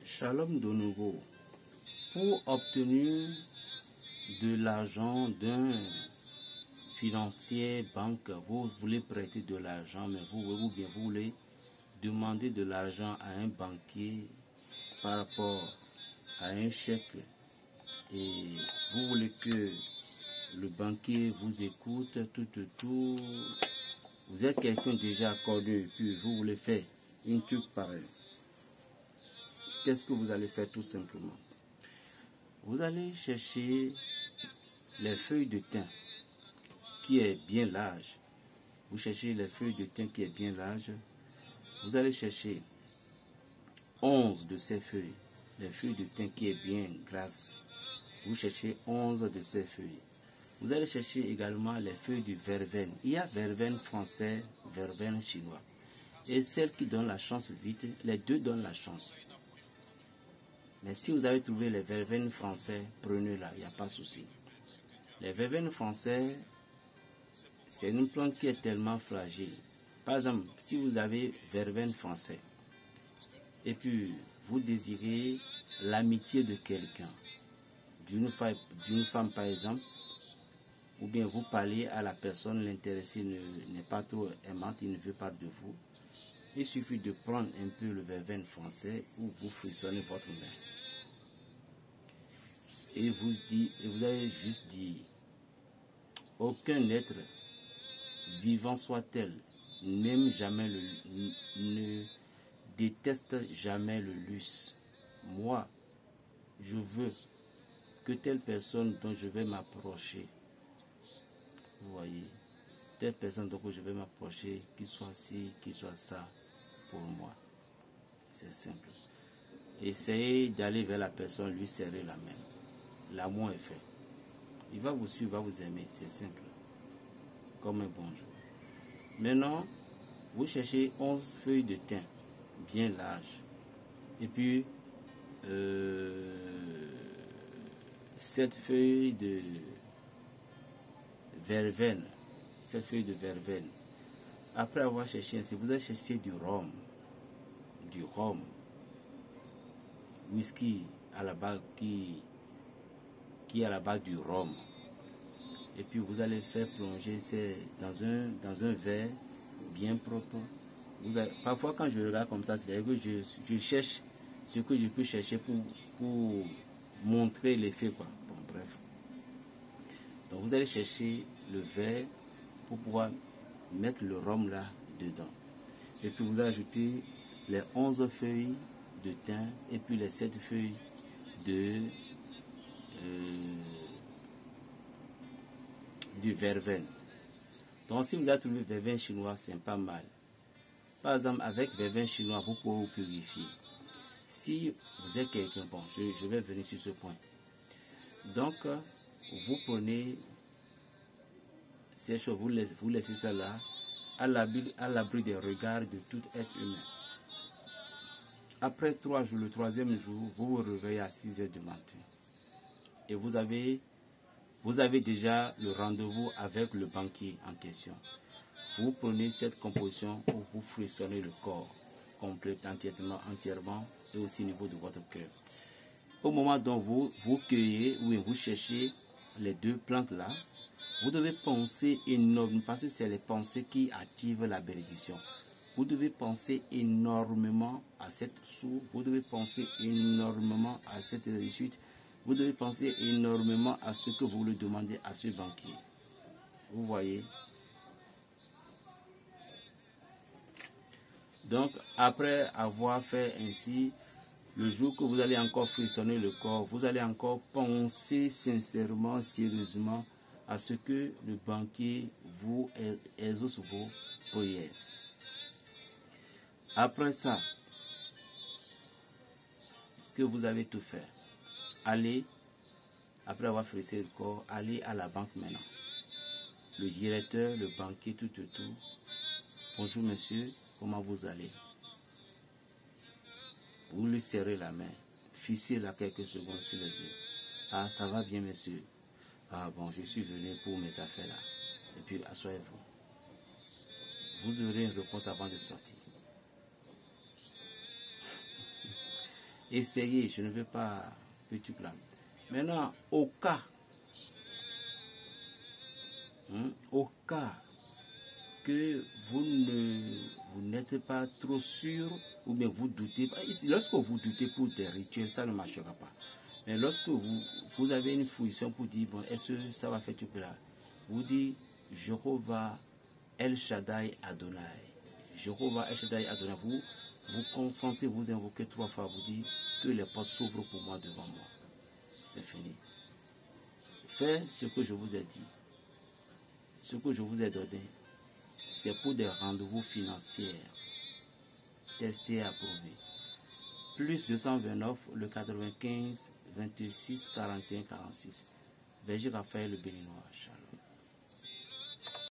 Shalom de nouveau. Pour obtenir de l'argent d'un financier, banque, vous voulez prêter de l'argent, mais vous voulez demander de l'argent à un banquier par rapport à un chèque et vous voulez que le banquier vous écoute, tout. Vous êtes quelqu'un déjà accordé et puis vous voulez faire une truc pareil. Qu'est-ce que vous allez faire tout simplement? Vous allez chercher les feuilles de thym qui est bien large. Vous cherchez les feuilles de thym qui est bien large. Vous allez chercher 11 de ces feuilles. Les feuilles de thym qui est bien grasse. Vous cherchez 11 de ces feuilles. Vous allez chercher également les feuilles du verveine. Il y a verveine français, verveine chinois. Et celle qui donne la chance vite, les deux donnent la chance. Mais si vous avez trouvé les verveines français, prenez-la, il n'y a pas de souci. Les verveines français, c'est une plante qui est tellement fragile. Par exemple, si vous avez verveine français, et puis vous désirez l'amitié de quelqu'un, d'une femme par exemple, ou bien vous parlez à la personne, l'intéressé n'est pas trop aimante, il ne veut pas de vous, il suffit de prendre un peu le verveine français ou vous frissonnez votre main. Et vous allez juste dire, aucun être vivant soit-elle n'aime jamais ne déteste jamais le luxe. Moi, je veux que telle personne dont je vais m'approcher, vous voyez, telle personne dont je vais m'approcher, qu'il soit ci, qu'il soit ça, pour moi. C'est simple. Essayez d'aller vers la personne, lui serrer la main. L'amour est fait. Il va vous suivre, il va vous aimer. C'est simple. Comme un bonjour. Maintenant, vous cherchez 11 feuilles de thym, bien larges. Et puis, 7 feuilles de verveine. 7 feuilles de verveine. Après avoir cherché ainsi, vous allez chercher du rhum. Du rhum. Whisky à la base qui est à la base du rhum. Et puis vous allez faire plonger dans un verre bien propre. Parfois quand je regarde comme ça, c'est que je cherche ce que je peux chercher pour montrer l'effet, quoi. Bon, bref. Donc vous allez chercher le verre pour pouvoir mettre le rhum là dedans. Et puis vous ajoutez les 11 feuilles de thym et puis les 7 feuilles du verveine. Donc si vous avez trouvé verveine chinois, c'est pas mal. Par exemple, avec verveine chinois, vous pouvez vous purifier. Si vous êtes quelqu'un, bon, je vais venir sur ce point. Donc, vous prenez ces choses, vous laissez ça là, à l'abri des regards de tout être humain. Après 3 jours, le 3e jour, vous vous réveillez à 6 h du matin. Et vous avez déjà le rendez-vous avec le banquier en question. Vous prenez cette composition pour vous frissonner le corps complet, entièrement et aussi au niveau de votre cœur. Au moment dont vous cueillez ou vous cherchez les deux plantes là, vous devez penser énormément parce que c'est les pensées qui activent la bénédiction. Vous devez penser énormément à cette source, vous devez penser énormément à cette réussite, vous devez penser énormément à ce que vous lui demandez à ce banquier. Vous voyez? Donc, après avoir fait ainsi, le jour que vous allez encore frissonner le corps, vous allez encore penser sincèrement, sérieusement à ce que le banquier vous exauce vos prières. Après ça, que vous avez tout fait, allez, après avoir frissé le corps, allez à la banque maintenant. Le directeur, le banquier, tout. Bonjour monsieur, comment vous allez? Vous lui serrez la main, fixez-la quelques secondes sur les yeux. Ah, ça va bien monsieur. Ah bon, je suis venu pour mes affaires là. Et puis, asseyez-vous. Vous aurez une réponse avant de sortir. essayez, je ne veux pas que tu clames. Maintenant, au cas que vous n'êtes pas trop sûr ou bien vous doutez, lorsque vous doutez pour des rituels, ça ne marchera pas. Mais lorsque vous avez une fruition pour dire, bon, est-ce que ça va faire tout cela? Vous dites, Jéhovah El Shaddai Adonai. Jéhovah El Shaddai Adonai. Vous concentrez, vous invoquez 3 fois, vous dites que les portes s'ouvrent pour moi devant moi. C'est fini. Faites ce que je vous ai dit. Ce que je vous ai donné, c'est pour des rendez-vous financiers. Testés et approuvés. Plus 229, le 95, 26, 41, 46. Berger Raphaël le Béninois. Shalom.